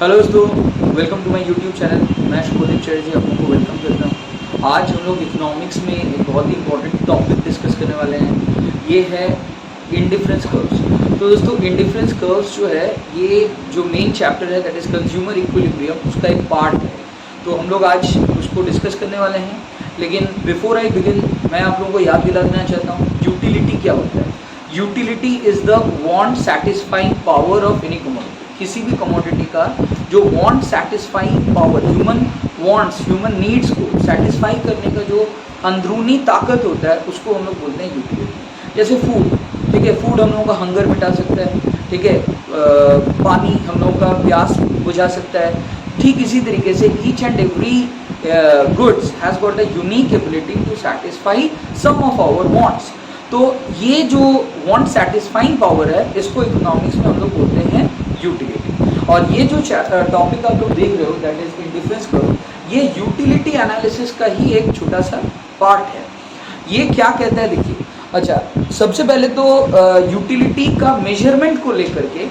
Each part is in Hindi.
हेलो दोस्तों, welcome to my YouTube channel. मैं शुभदीप चटर्जी आप लोगों को वेलकम करता हूँ। आज हम लोग इकोनॉमिक्स में एक बहुत ही इंपॉर्टेंट टॉपिक डिस्कस करने वाले हैं। ये है इंडिफरेंस कर्व्स। तो दोस्तों, इंडिफरेंस कर्व्स जो है, ये जो मेन चैप्टर है दैट इज़ कंज्यूमर इक्विलिब्रियम, उसका एक पार्ट है। तो हम लोग आज उसको डिस्कस करने वाले हैं। लेकिन बिफोर आई बिगिन, मैं आप लोगों को याद दिला देना चाहता हूँ यूटिलिटी क्या होता है। Utility is the want satisfying power of any commodity. किसी भी कमोडिटी का जो want satisfying power, human wants, human needs को सेटिस्फाई करने का जो अंदरूनी ताकत होता है, उसको हम लोग बोलते हैं यूटिलिटी। जैसे फूड, ठीक है, फूड हम लोगों का हंगर मिटा सकता है, ठीक है, पानी हम लोगों का प्यास बुझा सकता है। ठीक इसी तरीके से each and every goods has got a unique ability to satisfy some of our wants. तो ये जो वांट सेटिस्फाइंग पावर है, इसको इकोनॉमिक्स में हम लोग बोलते हैं यूटिलिटी। और ये जो टॉपिक आप लोग देख रहे हो दैट इज इंडिफरेंस कर्व, ये यूटिलिटी एनालिसिस का ही एक छोटा सा पार्ट है। ये क्या कहता है देखिए। अच्छा, सबसे पहले तो यूटिलिटी का मेजरमेंट को लेकर के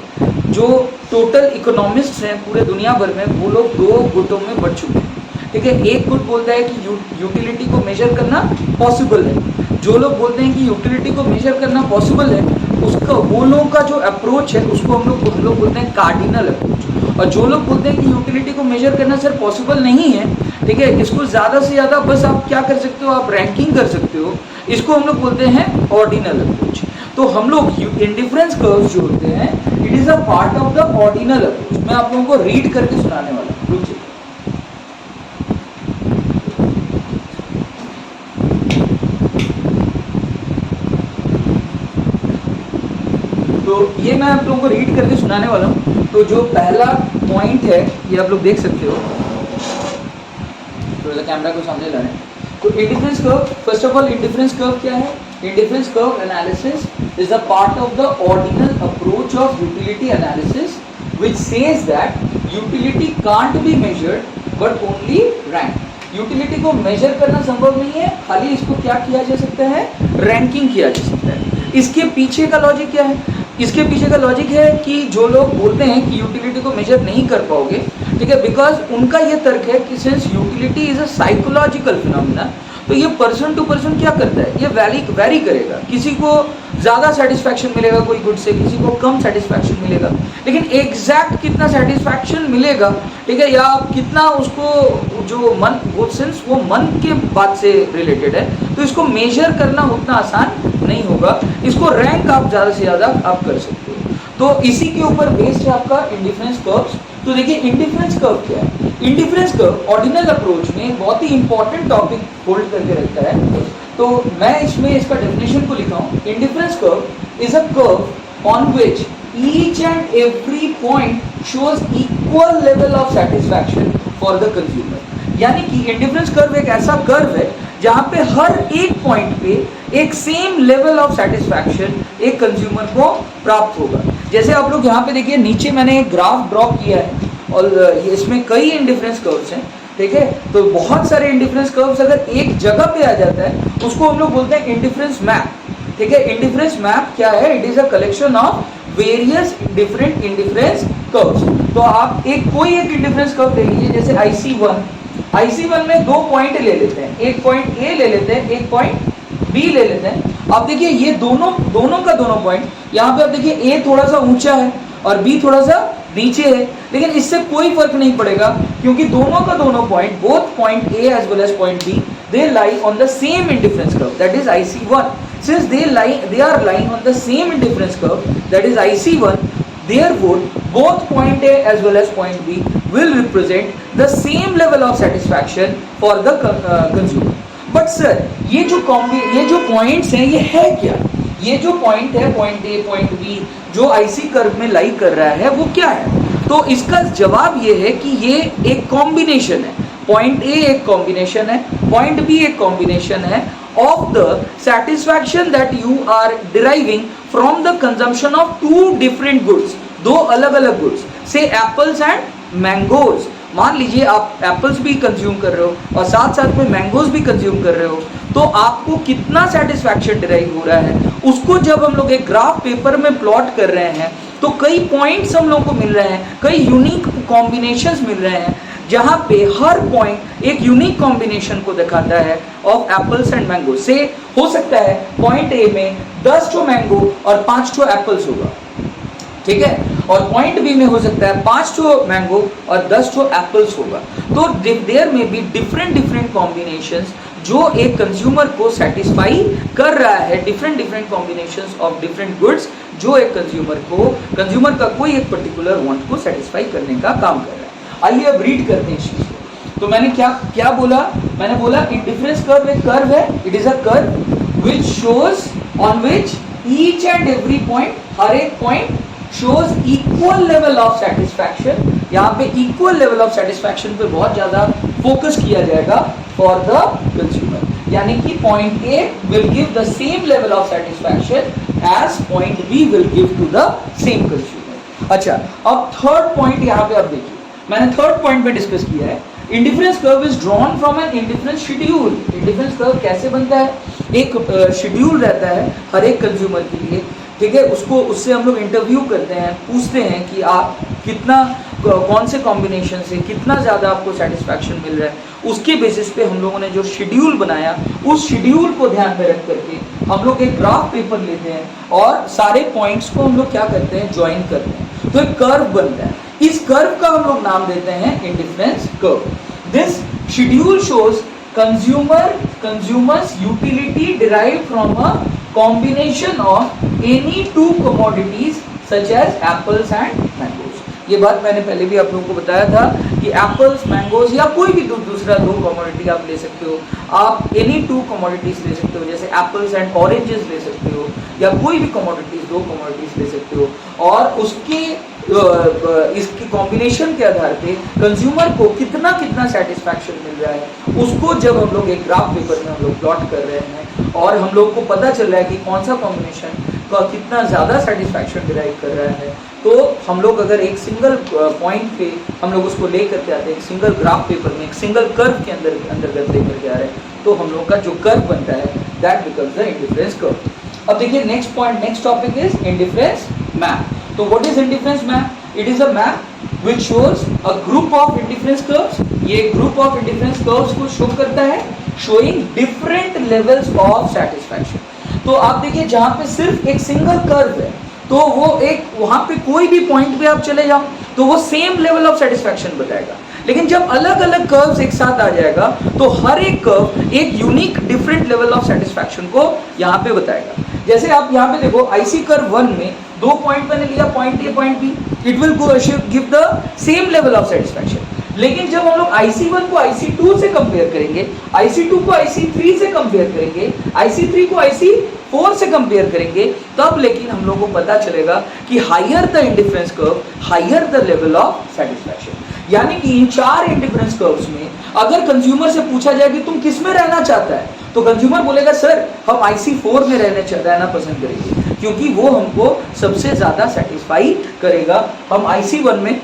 जो टोटल इकोनॉमिस्ट्स हैं पूरे दुनिया भर में, वो लोग दो गुटों में बढ़ चुके हैं, ठीक है। एक गुट बोलता है कि यूटिलिटी को मेजर करना पॉसिबल है। जो लोग बोलते हैं कि यूटिलिटी को मेजर करना पॉसिबल है, उसका वो लोगों का जो अप्रोच है उसको हम लोग बोलते हैं कार्डिनल अप्रोच। और जो लोग बोलते हैं कि यूटिलिटी को मेजर करना सर पॉसिबल नहीं है, ठीक है, इसको ज़्यादा से ज़्यादा बस आप क्या कर सकते हो, आप रैंकिंग कर सकते हो, इसको हम लोग बोलते हैं ऑर्डिनल अप्रोच। तो हम लोग इंडिफरेंस कर्व्स जो होते हैं, it is a part of the ordinal approach. मैं आप लोगों को रीड करके सुनाने वाला हूँ, रुक जाइए। तो ये मैं आप लोगों को रीड करके सुनाने वाला हूँ। तो जो पहला पॉइंट है, ये आप लोग देख सकते हो, तो कैमरा को सामने ला रहे हैं। तो indifference curve, first of all indifference curve क्या है? Indifference curve analysis is a part of the ordinal approach of utility analysis which says that utility can't be measured but only rank. Utility को मेजर करना संभव नहीं है, खाली इसको क्या किया जा सकता है, रैंकिंग किया जा सकता है। इसके पीछे का लॉजिक क्या है? इसके पीछे का लॉजिक है कि जो लोग बोलते हैं कि यूटिलिटी को मेजर नहीं कर पाओगे, ठीक है, बिकॉज उनका ये तर्क है कि since utility is a psychological phenomena, तो ये पर्सन टू पर्सन क्या करता है, ये वैरी करेगा। किसी को ज़्यादा सेटिस्फैक्शन मिलेगा कोई गुड से, किसी को कम सेटिस्फैक्शन मिलेगा, लेकिन एग्जैक्ट कितना सेटिस्फैक्शन मिलेगा, ठीक है, या कितना उसको जो मन, वो सिंस वो मन के बात से रिलेटेड है, तो इसको मेजर करना उतना आसान नहीं होगा। इसको रैंक आप ज़्यादा से ज़्यादा आप कर सकते हो। तो इसी के ऊपर बेस्ड है आपका इंडिफरेंस कर्व्स। तो देखिए इंडिफरेंस कर्व क्या है। इंडिफरेंस कर्व ऑर्डिनल अप्रोच में बहुत ही इंपॉर्टेंट टॉपिक होल्ड करके रखता है। तो मैं इसमें इसका डेफिनेशन को लिखा हूँ। Indifference curve is a curve on which each and every point shows equal level of satisfaction for the consumer. यानी कि इंडिफरेंस कर्व एक ऐसा कर्व है जहाँ पे हर एक पॉइंट पे एक सेम लेवल ऑफ सेटिस्फैक्शन एक कंज्यूमर को प्राप्त होगा। जैसे आप लोग यहाँ पे देखिए, नीचे मैंने एक ग्राफ ड्रॉ किया है और इसमें कई इंडिफरेंस कर्व्स हैं, ठीक है। तो बहुत सारे इंडिफरेंस कर्व्स अगर एक जगह पे आ जाता है, उसको हम लोग बोलते हैं इंडिफरेंस मैप, ठीक है। इंडिफरेंस मैप क्या है? It is a collection of various different indifference curves. तो आप कोई एक इंडिफरेंस कर्व ले लीजिए, जैसे IC1 में दो पॉइंट ले लेते हैं, एक पॉइंट ए ले लेते हैं, एक पॉइंट बी ले लेते हैं। आप देखिए ये दोनों का दोनों पॉइंट, यहाँ पे आप देखिए ए थोड़ा सा ऊंचा है और बी थोड़ा सा नीचे है, लेकिन इससे कोई फर्क नहीं पड़ेगा क्योंकि दोनों का दोनों point, both point A as well as point B, they lie on the same indifference curve that is IC1. Since they are lying on the same indifference curve that is IC1, therefore both point A as well as point B will represent the same level of satisfaction for the consumer. But sir, ये जो points हैं, ये है क्या? ये जो point है, point A, point B, जो IC कर्व में लाई कर रहा है, वो क्या है? तो इसका जवाब ये है कि ये एक कॉम्बिनेशन है। पॉइंट ए एक कॉम्बिनेशन है, पॉइंट बी एक कॉम्बिनेशन है of the satisfaction that you are deriving from the consumption of two different goods, दो अलग अलग goods, say apples and mangoes। मान लीजिए आप एप्पल्स भी कंज्यूम कर रहे हो और साथ साथ में मैंगोज भी कंज्यूम कर रहे हो, तो आपको कितना सेटिस्फैक्शन डिराइव हो रहा है, उसको जब हम लोग एक ग्राफ पेपर में प्लॉट कर रहे हैं तो कई पॉइंट्स हम लोग को मिल रहे हैं, कई यूनिक कॉम्बिनेशंस मिल रहे हैं, जहां पे हर पॉइंट एक यूनिक कॉम्बिनेशन को दिखाता है ऑफ एप्पल्स एंड मैंगो। से हो सकता है पॉइंट ए में 10 ठो मैंगो और 5 ठो एप्पल्स होगा, ठीक है, और पॉइंट बी में हो सकता है 5 ठो मैंगो और 10 ठो एप्पल्स होगा। तो देयर में बी डिफरेंट कॉम्बिनेशंस जो एक कंज्यूमर को सेटिस्फाई कर रहा है, different combinations of different goods जो एक कंज्यूमर का कोई एक पर्टिकुलर वांट को सेटिस्फाई करने का काम कर रहा है। आइए अब रीड करते हैं इस चीज को। तो मैंने क्या बोला, मैंने बोला इंडिफरेंस कर्व एक कर्व है, it is a curve which shows on which each and every point, हर एक point shows equal level of satisfaction. यहाँ पे इक्वल लेवल ऑफ सेटिस्फैक्शन पे बहुत ज्यादा फोकस किया जाएगा फॉर द कंज्यूमर, यानी कि point A will give the same level of satisfaction as point B will give to the same consumer. अच्छा, अब थर्ड पॉइंट यहाँ पे आप देखिए, मैंने थर्ड पॉइंट में डिस्कस किया है, indifference curve is drawn from an indifference schedule. Indifference curve कैसे बनता है, एक शेड्यूल रहता है हर एक कंज्यूमर के लिए, ठीक है, उससे हम लोग इंटरव्यू करते हैं, पूछते हैं कि आप कितना, कौन से कॉम्बिनेशन से कितना ज़्यादा आपको सेटिस्फैक्शन मिल रहा है, उसके बेसिस पे हम लोगों ने जो शेड्यूल बनाया, उस शेड्यूल को ध्यान में रख करके हम लोग एक ग्राफ पेपर लेते हैं और सारे पॉइंट्स को हम लोग क्या करते हैं, ज्वाइन करते हैं, तो एक कर्व बनता है। इस कर्व का हम लोग नाम देते हैं indifference curve. This schedule shows consumers utility derive from a combination of any two commodities such as apples and mangoes। ये बात मैंने पहले भी आप लोगों को बताया था कि एप्पल्स, मैंगोज या कोई भी दूसरा दो कमोडिटी आप ले सकते हो, आप एनी टू कमोडिटीज ले सकते हो, जैसे एप्पल्स एंड ऑरेंजेस ले सकते हो, या कोई भी कमोडिटीज, दो कमोडिटीज ले सकते हो, और उसके इसकी कॉम्बिनेशन के आधार पे कंज्यूमर को कितना सेटिस्फैक्शन मिल रहा है, उसको जब हम लोग एक ग्राफ पेपर में हम लोग प्लॉट कर रहे हैं और हम लोग को पता चल रहा है कि कौन सा कॉम्बिनेशन का कितना ज़्यादा सेटिस्फैक्शन डिराइव कर रहा है, तो हम लोग अगर एक सिंगल पॉइंट पे हम लोग उसको ले करके आते हैं, एक सिंगल ग्राफ पेपर में एक सिंगल कर्व के अंतर्गत ले करके आ रहे हैं, तो हम लोग का जो कर्व बनता है that becomes the indifference curve. अब देखिए next point, next topic is indifference map. तो what is indifference map? It is a map which shows a group of indifference curves. ये ग्रुप ऑफ इंडिफरेंस कर्व्स को शो करता है, showing different levels of satisfaction. तो आप देखिए जहां पे सिर्फ एक सिंगल कर्व है, तो वो एक वहां पे कोई भी पॉइंट पे आप चले जाओ तो वो सेम लेवल ऑफ सेटिस्फैक्शन बताएगा, लेकिन जब अलग अलग कर्व्स एक साथ आ जाएगा तो हर एक कर्व एक unique different level of satisfaction को यहाँ पे बताएगा। जैसे आप यहाँ पे देखो आईसी कर्व 1 में दो पॉइंट मैंने लिया, point A point B, it will give the same level of satisfaction. लेकिन जब हम लोग IC1 को IC2 से कंपेयर करेंगे, IC2 को IC3 से कंपेयर करेंगे, IC3 को IC4 से कंपेयर करेंगे, तब लेकिन हम लोगों को पता चलेगा कि higher the indifference curve, higher the level of satisfaction. यानी कि इन चार इंडिफरेंस कर्व्स में अगर कंज्यूमर से पूछा जाए कि तुम किस में रहना चाहता है, तो कंज्यूमर बोलेगा सर हम IC4 में रहना पसंद करेंगे, क्योंकि वो हमको सबसे ज्यादा सेटिस्फाई करेगा। हम IC1 में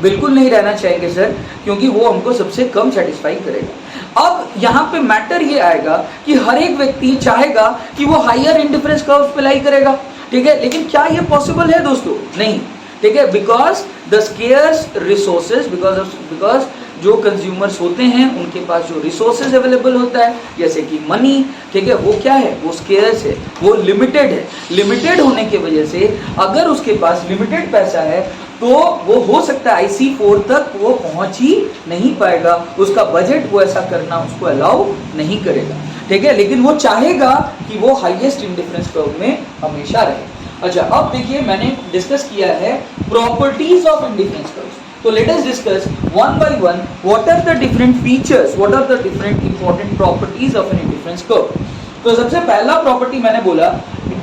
बिल्कुल नहीं रहना चाहेंगे सर, क्योंकि वो हमको सबसे कम सेटिस्फाई करेगा। अब यहाँ पे मैटर ये आएगा कि हर एक व्यक्ति चाहेगा कि वो हायर इंडिफरेंस कर्व पे लाई करेगा, ठीक है, लेकिन क्या ये पॉसिबल है दोस्तों? नहीं, ठीक है, because the scarce resources, because जो कंज्यूमर्स होते हैं उनके पास जो रिसोर्सेज अवेलेबल होता है जैसे कि मनी, ठीक है, वो क्या है, वो स्केयर्स है, वो लिमिटेड है। लिमिटेड होने की वजह से अगर उसके पास लिमिटेड पैसा है तो वो हो सकता है IC4 तक वो पहुंच ही नहीं पाएगा, उसका बजट वो ऐसा करना उसको अलाउ नहीं करेगा, ठीक है, लेकिन वो चाहेगा कि वो हाईएस्ट इंडिफरेंस कर्व में हमेशा रहे। अच्छा, अब देखिए मैंने डिस्कस किया है प्रॉपर्टीज ऑफ इंडिफरेंस कर्व। तो let us discuss one by one what are the different features, what are the different important properties of an indifference curve. तो सबसे पहला प्रॉपर्टी मैंने बोला,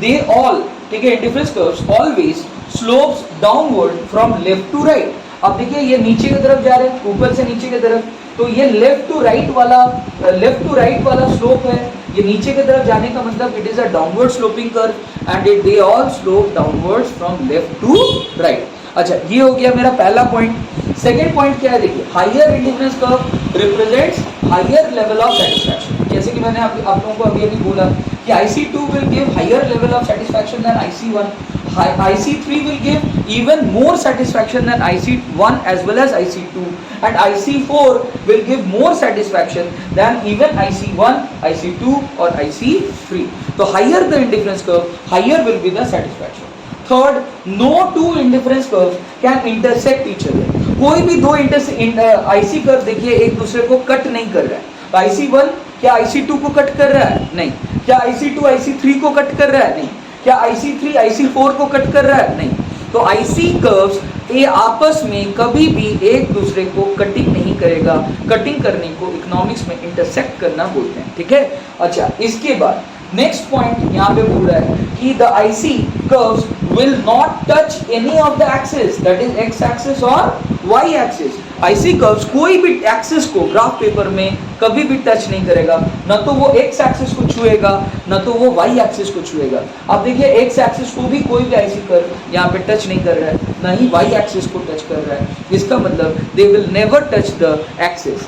दे ऑल, ठीक है, indifference curves always slopes downward from left to right. अब देखिए ये नीचे की तरफ जा रहे हैं, ऊपर से नीचे की तरफ, तो ये लेफ्ट टू राइट वाला स्लोप है। ये नीचे की तरफ जाने का मतलब it is a downward sloping curve and it they all slope downwards from left to right. अच्छा, ये हो गया मेरा पहला पॉइंट। सेकंड पॉइंट क्या है, देखिए higher indifference curve represents higher level of satisfaction. जैसे कि मैंने आप लोगों को अभी अभी बोला कि IC2 will give higher level of satisfaction than IC1. IC3 will give even more satisfaction than IC1 as well as IC2, and IC4 will give more satisfaction than even IC1, IC2 or IC3. So higher the indifference curve, higher will be the satisfaction. Third, no two indifference curves can intersect each other. कोई भी दो IC कर्व देखिए एक दूसरे को कट नहीं कर रहा है. तो IC1 क्या IC2 को कट कर रहा है? नहीं. क्या IC2 IC3 को कट कर रहा है? नहीं. क्या IC3 IC4 को कट कर रहा है? नहीं. तो IC कर्व्स ये आपस में कभी भी एक दूसरे को कटिंग नहीं करेगा. कटिंग करने को इकोनॉमिक्स में इंटरसेक्ट करना बोलते हैं. ठीक है. अच्छा, इसके बाद नेक्स्ट पॉइंट यहाँ पे बोल रहा है कि the IC curves will not touch any of the axis, that is x axis और वाई एक्सिस. IC कर्व्स कोई भी एक्सिस को ग्राफ पेपर में कभी भी टच नहीं करेगा. न तो वो एक्स एक्सिस को छुएगा, न तो वो वाई एक्सिस को छुएगा. अब देखिए एक्स एक्सिस को भी कोई भी IC कर्व यहाँ पे टच नहीं कर रहा है, न ही वाई एक्सिस को टच कर रहा है. इसका मतलब they will never touch the axis.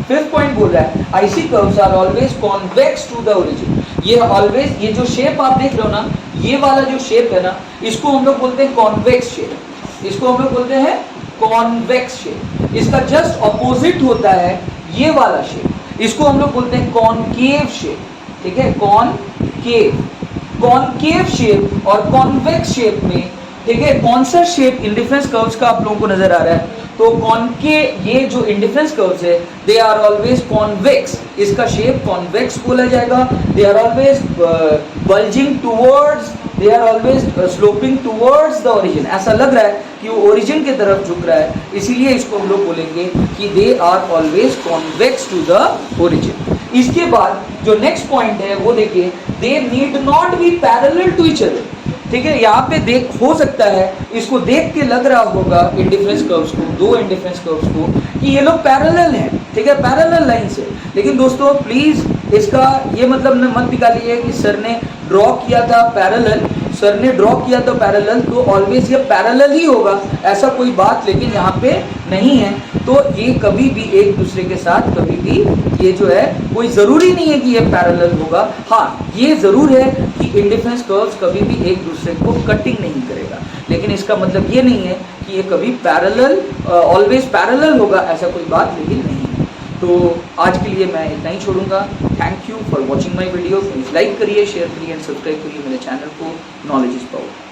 Fifth point बोल रहा है IC curves are always convex to the origin. ये ऑलवेज, ये जो शेप आप देख रहे हो ना, ये वाला जो शेप है ना, इसको हम लोग बोलते हैं कॉन्वेक्स शेप. इसको हम लोग बोलते हैं कॉन्वेक्स शेप. इसका जस्ट ऑपोजिट होता है ये वाला शेप. इसको हम लोग बोलते हैं कॉनकेव शेप. ठीक है, कॉनकेव शेप और कॉन्वेक्स शेप में, ठीक है, कौन सा शेप इंडिफरेंस कर्व्स का आप लोगों को नजर आ रहा है? तो ये जो इंडिफरेंस कर्व्स है दे आर ऑलवेज कॉन्वेक्स. इसका शेप कॉन्वेक्स बोला जाएगा. They are always bulging towards, they are always sloping towards the origin. ऐसा लग रहा है कि वो ओरिजिन की तरफ झुक रहा है, इसीलिए इसको हम लोग बोलेंगे कि they are always convex to the origin. इसके बाद जो नेक्स्ट पॉइंट है वो देखिए, they need not be parallel to each other. ठीक है, यहाँ पे हो सकता है इसको देख के लग रहा होगा इंडिफरेंस कर्व्स को, दो इंडिफरेंस कर्व्स को, कि ये लोग पैरेलल हैं. ठीक है, पैरेलल लाइन से. लेकिन दोस्तों प्लीज इसका ये मतलब मत निकालिए कि सर ने ड्रॉ किया था पैरेलल, तो ऑलवेज ये पैरेलल ही होगा, ऐसा कोई बात लेकिन यहाँ पे नहीं है. तो ये कभी भी एक दूसरे के साथ कभी भी ये जो है कोई ज़रूरी नहीं है कि ये पैरेलल होगा. हाँ, ये ज़रूर है कि इंडिफरेंस कर्व्स कभी भी एक दूसरे को कटिंग नहीं करेगा, लेकिन इसका मतलब ये नहीं है कि ये कभी पैरेलल ऑलवेज पैरेलल होगा, ऐसा कोई बात लेकिन नहीं है. तो आज के लिए मैं इतना ही छोड़ूंगा. Thank you for watching my video. Please like करिए, शेयर करिए एंड सब्सक्राइब करिए मेरे चैनल को. Knowledge is power.